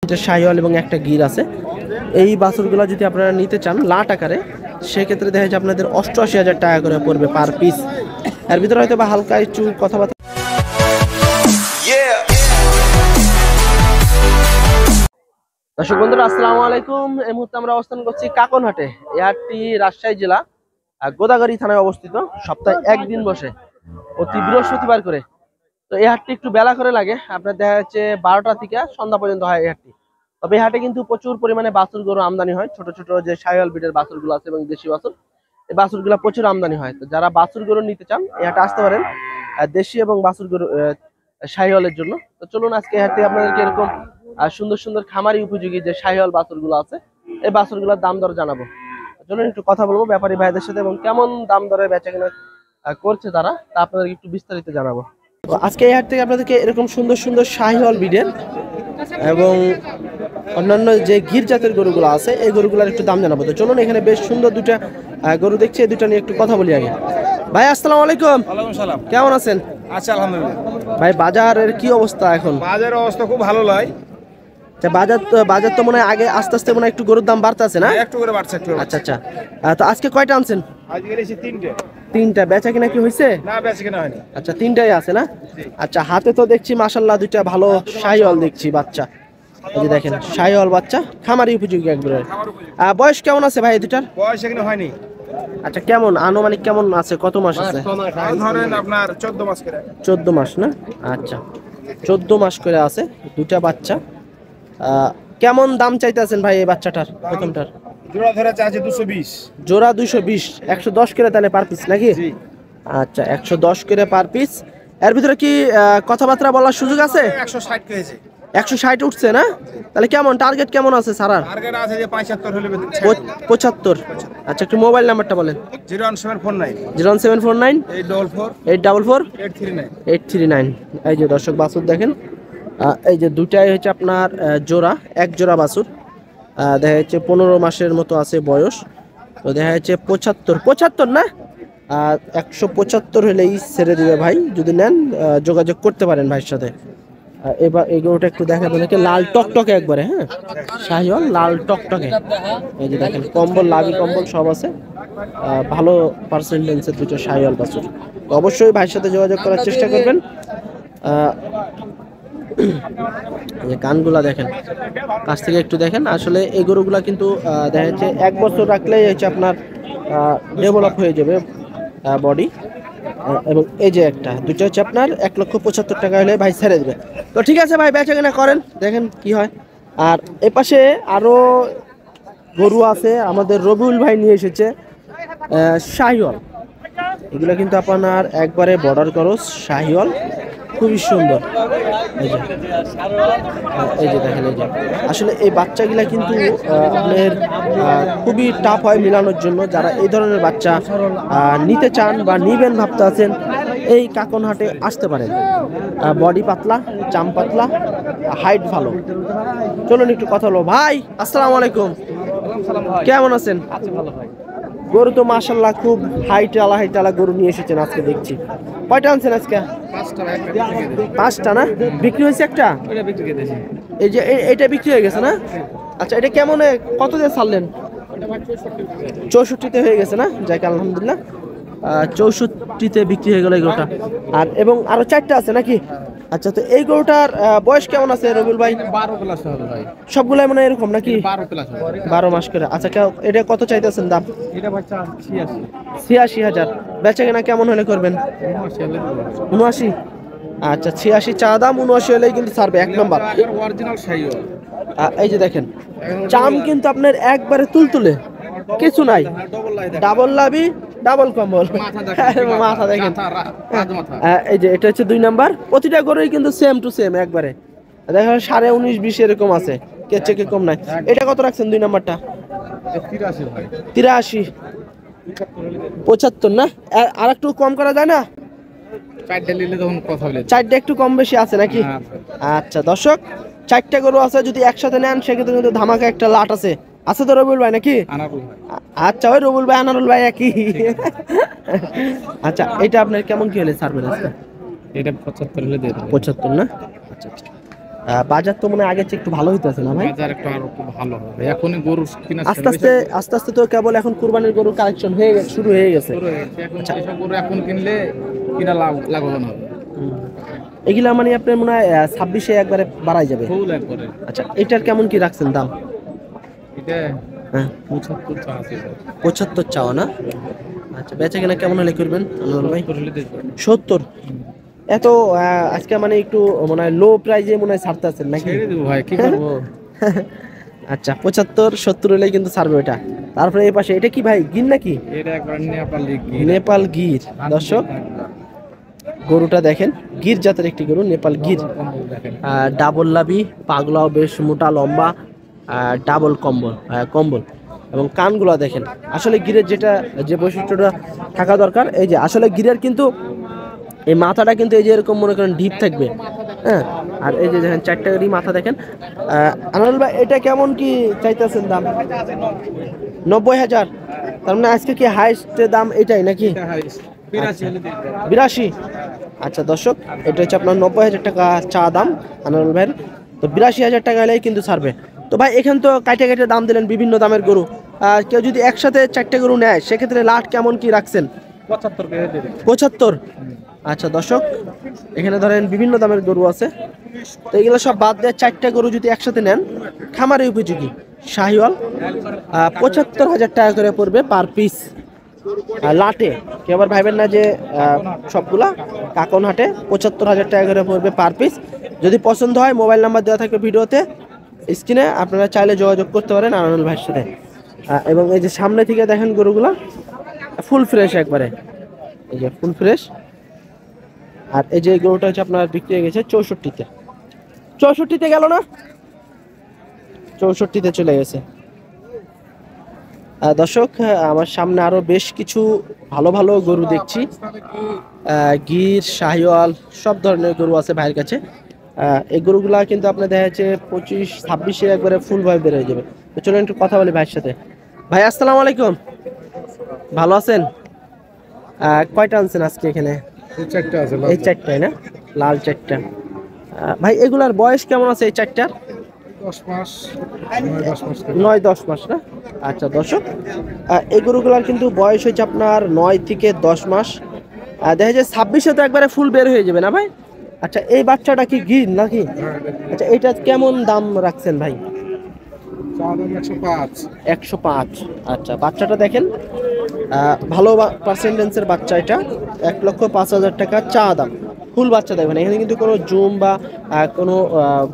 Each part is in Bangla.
এটা শাহিওয়াল এবং একটা গির আছে। এই বাছুরগুলো যদি আপনারা নিতে চান লাট আকারে, সেক্ষেত্রে দেখা যাচ্ছে আপনাদের 88,000 টাকা করে পড়বে পার পিস। এর ভিতরে হয়তো বা হালকা একটু কথাবার্তা। দর্শক বন্ধুরা আসসালামু আলাইকুম। এই মুহূর্তে আমরা অবস্থান করছি কাকনহাটে। এই হাটটি রাজশাহী জেলা গোদাগাড়ি থানায় অবস্থিত। সপ্তাহে একদিন বসে, প্রতি বৃহস্পতিবার করে। তো এই হাটটি একটু বেলা করে লাগে, আপনার দেখা যাচ্ছে 12টা থেকে সন্ধ্যা পর্যন্ত হয় এই হাটটি। তবে এই হাটে কিন্তু প্রচুর পরিমাণে বাছুর গরু আমদানি হয়। ছোট ছোট যে শাহিওয়াল ব্রিডের বাছুরগুলো আছে এবং দেশি বাছুর, এই বাছুরগুলো প্রচুর আমদানি হয়। তো যারা বাছুর গরু নিতে চান এই হাটে আসতে পারেন, দেশি এবং বাছুর গরু শাহিওয়ালের জন্য। তো চলুন আজকে এই হাটে আপনাদেরকে এরকম সুন্দর সুন্দর খামারি উপযোগী যে শাহিওয়াল বাছুরগুলো আছে এই বাছুরগুলোর দাম দর জানাবো। চলুন একটু কথা বলবো ব্যাপারী ভাইদের সাথে এবং কেমন দাম দরে বেচা কেনা করছে তারা, তা আপনাদেরকে একটু বিস্তারিত জানাবো। তো আজকে এই হাট থেকে আপনাদেরকে এরকম সুন্দর সুন্দর শাহিওয়াল ব্রিডের এবং অন্যান্য যে গির জাতের গরুগুলো আছে এই গরুগুলোর একটু দাম জানাবো। তো চলুন এখানে বেশ সুন্দর দুটা গরু দেখছি, এই দুটা নিয়ে একটু কথা বলি আগে। ভাই আসসালামু আলাইকুম। ওয়ালাইকুম সালাম। কেমন আছেন? আচ্ছা আলহামদুলিল্লাহ। ভাই বাজারের কি অবস্থা এখন? বাজারের অবস্থা খুব ভালো নয়। বাজার তো মনে হয় আগে আস্তে আস্তে মনে হয় একটু গরুর দাম বাড়তেছে না? একটু করে বাড়ছে একটু। আচ্ছা আচ্ছা। তো আজকে কয়টা আনছেন? আজকে এসে তিনটে। তিনটা। বেচা কিনা কি হয়েছে? না বেশি কিনা হয়নি। আচ্ছা তিনটাই আছে না? আচ্ছা হাতে তো দেখছি মাশাআল্লাহ দুইটা ভালো শাহিওয়াল দেখছি বাচ্চা। এই যে দেখেন শাহিওয়াল বাচ্চা, খামারি উপযোগী একবারে। বয়স কেমন আছে ভাই এই দুটার? বয়স এখানে হয়নি। আচ্ছা কেমন আনুমানিক কেমন আছে, কত মাস আছে? ধরেন আপনার 14 মাস করে। 14 মাস না? আচ্ছা 14 মাস করে আছে দুটা বাচ্চা। কেমন দাম চাইতেছেন ভাই এই বাচ্চাটার প্রথমটার? জোড়া ধরে আছে 220। জোড়া 220, 110 করে তাহলে পার পিস নাকি? আচ্ছা 110 করে পার পিস। এর ভিতরে কি কথাবার্তা বলার সুযোগ আছে? 160 কেজি। 160 উঠছে না? তাহলে কেমন টার্গেট কেমন আছে স্যার? টার্গেট আছে যে 75 হলে 75। আচ্ছা একটু মোবাইল নাম্বারটা বলেন। 01749 01749 844 844 839 839। এই যে দর্শক বাছুর দেখেন, এই যে দুটাই হচ্ছে আপনার জোড়া, এক জোড়া বাছুর। দেখা যাচ্ছে 15 মাসের মতো আছে বয়স। তো দেখা যাচ্ছে 75 না, 175 হলেই ছেড়ে দিবে ভাই। যদি নেন যোগাযোগ করতে পারেন ভাইয়ের সাথে। এবার এই গরুটা একটু দেখাবো নাকি, লাল টকটকে একবারে। হ্যাঁ শাহিওয়াল লাল টকটকে। এই যে দেখেন কম্বল, লাভি কম্বল সব আছে। ভালো পার্সেন্টেন্সের দুটো শাহিওয়াল বাছুর। তো অবশ্যই ভাইয়ের সাথে যোগাযোগ করার চেষ্টা করবেন। কানগুলা দেখেন, কাছ থেকে একটু দেখেন। আসলে এই গরুগুলা কিন্তু দেখা যাচ্ছে 1 বছর রাখলেই হচ্ছে আপনার ডেভেলপ হয়ে যাবে বডি। এবং এই যে একটা দুটো হচ্ছে আপনার 1,75,000 টাকা হলে ভাই ছেড়ে দেবে। তো ঠিক আছে ভাই বেচা কেনা করেন, দেখেন কি হয়। আর এ পাশে আরো গরু আছে, আমাদের রবিউল ভাই নিয়ে এসেছে শাহিওয়াল। এগুলো কিন্তু আপনার একবারে বর্ডার ক্রস শাহিওয়াল, খুবই সুন্দর। এই যে দেখেন, এই যে আসলে এই বাচ্চাগুলা কিন্তু আপনার খুবই টাফ হয় মিলানোর জন্য। যারা এই ধরনের বাচ্চা নিতে চান বা নিবেন ভাবতে আছেন, এই কাকনহাটে আসতে পারেন। বডি পাতলা, চাম পাতলা, হাইট ভালো। চলুন একটু কথা বলবো। ভাই আসসালামু আলাইকুম, কেমন আছেন? গরু তো মাশাআল্লাহ খুব হাইটালা গরু নিয়ে এসেছেন আজকে দেখছি। কয়টা আনছেন আজকে? 5টা না? বিক্রি হয়েছে একটা? এই যে এটা বিক্রি হয়ে গেছে না? আচ্ছা এটা কেমন, কত দিয়ে ছাড়লেন? 64-তে হয়ে গেছে না? যাক আলহামদুলিল্লাহ, 64-তে বিক্রি হয়ে গেল এই গরুটা। আর এবং আরো 4টা আছে নাকি? আচ্ছা তো এই গরুটার বয়স কেমন আছে রবিউল ভাই? 12 প্লাস হবে ভাই। সবগুলাই মানে এরকম নাকি? 12 প্লাস হবে। 12 মাস করে। আচ্ছা এটা কত চাইতেছেন দাম? এটা বাচ্চা 86। 86,000। বেচা কেনা কেমন হলে করবেন? 79। আচ্ছা 86 চা দাম, 79 হলেই কিন্তু ছাড়বে এক নম্বর। অরিজিনাল শাহিওয়াল। এই যে দেখেন চাম কিন্তু আপনার একবারে তুলতুলে, কিছু নাই। ডাবল লাভি, ডাবল কম্বল, মাথা দেখেন। এই যে এটা হচ্ছে 2 নাম্বার। প্রতিটা গরুই কিন্তু সেম টু সেম একবারে। দেখেন 19.5-20 এরকম আছে, কে চেকে কম নাই। এটা কত রাখছেন 2 নাম্বারটা? 83 ভাই। 83। 75 না? আর একটু কম করা যায় না? 4টা নিলে তখন কথা বলে। 4টা একটু কম বেশি আছে নাকি? আচ্ছা দর্শক 4টা গরু আছে, যদি একসাথে নেন সেক্ষেত্রে কিন্তু ধামাকা একটা লাট আছে। আছে তো রবিউল ভাই নাকি? আচ্ছা ওই রবিউল ভাই আনারুল ভাই একই। আচ্ছা এটা আপনার কেমন কি হলে ছাড়বেন আজকে? এটা 75 হলে দিয়ে দেব। 75 না? আচ্ছা বাজার তো মনে হয় আগের চেয়ে একটু ভালো হইতেছে না ভাই? বাজার একটু আরো একটু ভালো হবে, এখনই গরু কিনা আস্তে আস্তে আস্তে আস্তে তো কেবল এখন কুরবানির গরু কালেকশন হয়ে গেছে, শুরু হয়ে গেছে। শুরু হয়ে গেছে। এখন এসব গরু এখন কিনলে কিনা লাভবান হবে এগুলা মানে আপনার মনে হয় 26-এ একবারে বাড়াই যাবে। ফুল একবারে। আচ্ছা, এটার কেমন কি রাখছেন দাম? এটা হ্যাঁ 75 চা আছে 75 চাও না? আচ্ছা, বেচা কেনা কেমন হলে করবেন আনোয়ার ভাই? করলে দেখো 70? এত আজকে মানে একটু মনে হয় লো প্রাইজে মনে হয় ছাড়তে আছেন নাকি? ছেড়ে দেবো ভাই, কি করবো। আচ্ছা, 75-70 হলেই কিন্তু ছাড়বে ওটা। তারপরে এই পাশে এটা কি ভাই, গির নাকি? এটা একবার নেপালি গির। নেপাল গির। দর্শক গরুটা দেখেন, গির জাতের একটি গরু, নেপাল গির। দেখেন ডাবল লাভি, পাগলাও বেশ মোটা লম্বা, ডাবল কম্বল কম্বল, এবং কানগুলো দেখেন। আসলে গিরের যে বৈশিষ্ট্যটা থাকা দরকার, এই যে আসলে গিরের কিন্তু এই মাথাটা কিন্তু এই যে এরকম মনে করেন ডিপ থাকবে, হ্যাঁ। আর এই যে দেখেন 4টা মাথা দেখেন। আনারুল ভাই এটা কেমন কি চাইতেছেন দাম? 90,000? তার মানে আজকে কি হাইস্ট দাম এটাই নাকি? 82? আচ্ছা দর্শক, এটা হচ্ছে আপনার 90,000 টাকা চা দাম আনারুল ভাইয়ের। তো 82,000 টাকা হলেই কিন্তু ছাড়বে। তো ভাই এখানে তো কাইটে কাইটে দাম দিলেন বিভিন্ন দামের গরু, আর কেউ যদি একসাথে 4টে গরু নেয় সেক্ষেত্রে লাট কেমন কি রাখছেন? 75? আচ্ছা দর্শক, এখানে ধরেন বিভিন্ন দামের গরু আছে, তো এগুলো সব বাদ দিয়ে 4টে গরু যদি একসাথে নেন খামারে উপযোগী শাহিওয়াল 75,000 টাকা করে পড়বে পার পিস লাটে। কেউ আবার ভাইবেন না যে সবগুলা কাকনহাটে 75,000 টাকা করে পড়বে পার পিস। যদি পছন্দ হয় মোবাইল নাম্বার দেওয়া থাকবে ভিডিওতে স্ক্রিনে, আপনারা চাইলে যোগাযোগ করতে পারেন আনারুল ভাইয়ের সাথে। এবং এই যে সামনে থেকে দেখেন গরুগুলা ফুল ফ্রেশ একবারে, এই যে ফুল ফ্রেশ। আর এই যে গরুটা হচ্ছে আপনার বিক্রি হয়ে গেছে 64-তে। 64-তে গেল না? 64-তে চলে গেছে। দর্শক আমার সামনে আরো বেশ কিছু ভালো ভালো গরু দেখছি, গির শাহিওয়াল সব ধরনের গরু আছে ভাইয়ের কাছে। এই গরুগুলা কিন্তু আপনার দেখা যাচ্ছে 25-26-এ একবারে ফুল ভাবে বের হয়ে যাবে। তো চলুন একটু কথা বলি ভাইয়ের সাথে। ভাই আসসালামু আলাইকুম, ভালো আছেন? কয়টা আনছেন আজকে এখানে? এই 4টাই না, লাল 4টা। ভাই এগুলার বয়স কেমন আছে এই 4টার? 9-10 মাস না? আচ্ছা দর্শক, এই গরুগুলার কিন্তু বয়স হচ্ছে আপনার 9 থেকে 10 মাস। দেখা যায় 26-এ তো একবারে ফুল বের হয়ে যাবে না ভাই? আচ্ছা, এই বাচ্চাটা কি গির নাকি? আচ্ছা, এটা কেমন দাম রাখছেন ভাই? 105? আচ্ছা, বাচ্চাটা দেখেন ভালো পার্সেন্টেন্সের বাচ্চা, এটা 1,05,000 টাকা চা দাম। ফুল বাচ্চা দেখবেন, এখানে কিন্তু কোনো জুম বা কোনো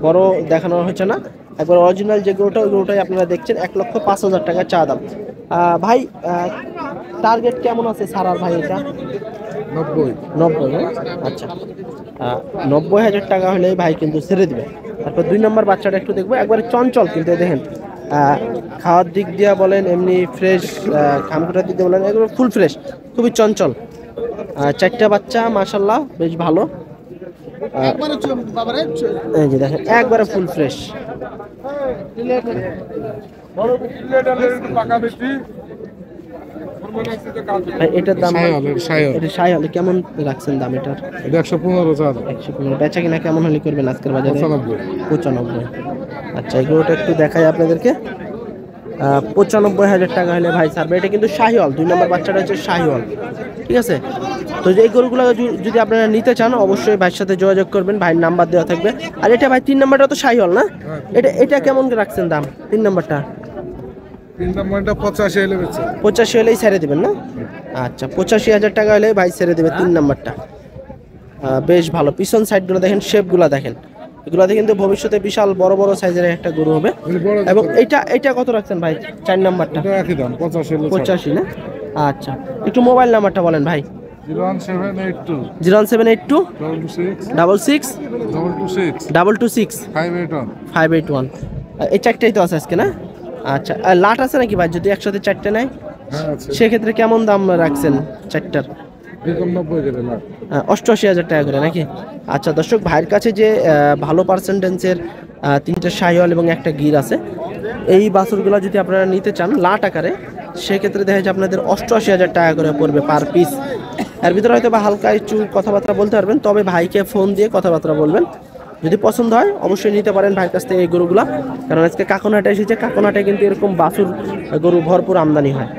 বড় দেখানো হচ্ছে না, একবার অরিজিনাল যে গরুটা ওই গরুটাই আপনারা দেখছেন। 1,05,000 টাকা চা দাম। ভাই টার্গেট কেমন আছে সারার ভাই এটা? 90? আচ্ছা, 90,000 টাকা হলে ভাই কিন্তু ছেড়ে দিবে। তারপর 2 নম্বর বাচ্চাটা একটু দেখবো, একবারে চঞ্চল কিন্তু দেখেন, খাওয়ার দিক দিয়ে বলেন এমনি ফ্রেশ, খামখুটার দিক দিয়ে বলেন এগুলো ফুল ফ্রেশ, খুবই চঞ্চল। 4টা বাচ্চা মাশাল্লাহ বেশ ভালো। এই যে দেখেন একবারে ফুল ফ্রেশ। এটার দাম এটা শাহিওয়াল কেমন রাখছেন দাম এটার? 115। বেচা কিনা কেমন হলে করবেন আজকের বাজারে? 95। আচ্ছা, এই গরুটা একটু দেখাই আপনাদেরকে। 95,000 টাকা হলে ভাই ছাড়বে। এটা কিন্তু শাহিওয়াল, 2 নম্বর বাচ্চাটা হচ্ছে শাহিওয়াল, ঠিক আছে? তো এই গরুগুলো যদি আপনারা নিতে চান অবশ্যই ভাইয়ের সাথে যোগাযোগ করবেন, ভাইয়ের নাম্বার দেওয়া থাকবে। আর এটা ভাই 3 নম্বরটা তো শাহিওয়াল না? এটা কেমন রাখছেন দাম 3 নম্বরটা? 85 হলেই ছেড়ে দেবেন না? আচ্ছা, 85,000 টাকা হলে ভাই ছেড়ে দেবে 3 নম্বরটা। বেশ ভালো, পিছন সাইডগুলো দেখেন, শেপগুলো দেখেন, এগুলাতে কিন্তু ভবিষ্যতে বিশাল বড় বড় সাইজের একটা গরু হবে। এবং এটা কত রাখছেন ভাই 4 নম্বরটা? 85 না? আচ্ছা, একটু মোবাইল নাম্বারটা বলেন ভাই। 01782 66 226 581। এই 4টাই তো আছে আজকে না? আচ্ছা, আর লাট আছে নাকি ভাই যদি একসাথে 4টে নেয়? সেক্ষেত্রে কেমন দাম রাখছেন 4টার? 88,000 টাকা করে নাকি? আচ্ছা দর্শক, ভাইয়ের কাছে যে ভালো পার্সেন্টেন্সের 3টা শাহিওয়াল এবং একটা গির আছে, এই বাছুরগুলো যদি আপনারা নিতে চান লাট আকারে, সেক্ষেত্রে দেখা যায় আপনাদের 88,000 টাকা করে পড়বে পার পিস। এর ভিতরে হয়তো বা হালকা একটু কথাবার্তা বলতে পারবেন, তবে ভাইকে ফোন দিয়ে কথাবার্তা বলবেন যদি পছন্দ হয় অবশ্যই নিতে পারেন ভাইয়ের কাছ থেকে এই গরুগুলা, কারণ আজকে কাকনহাটে এসেছে। কাকনহাটে কিন্তু এরকম বাছুর গরু ভরপুর আমদানি হয়,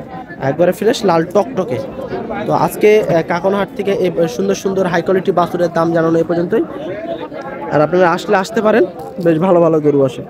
একবারে ফ্রেশ লাল টকটকে। তো আজকে কাকনহাট থেকে এই সুন্দর সুন্দর হাই কোয়ালিটি বাছুরের দাম জানানো এই পর্যন্তই। আর আপনারা আসলে আসতে পারেন, বেশ ভালো ভালো গরু আসে।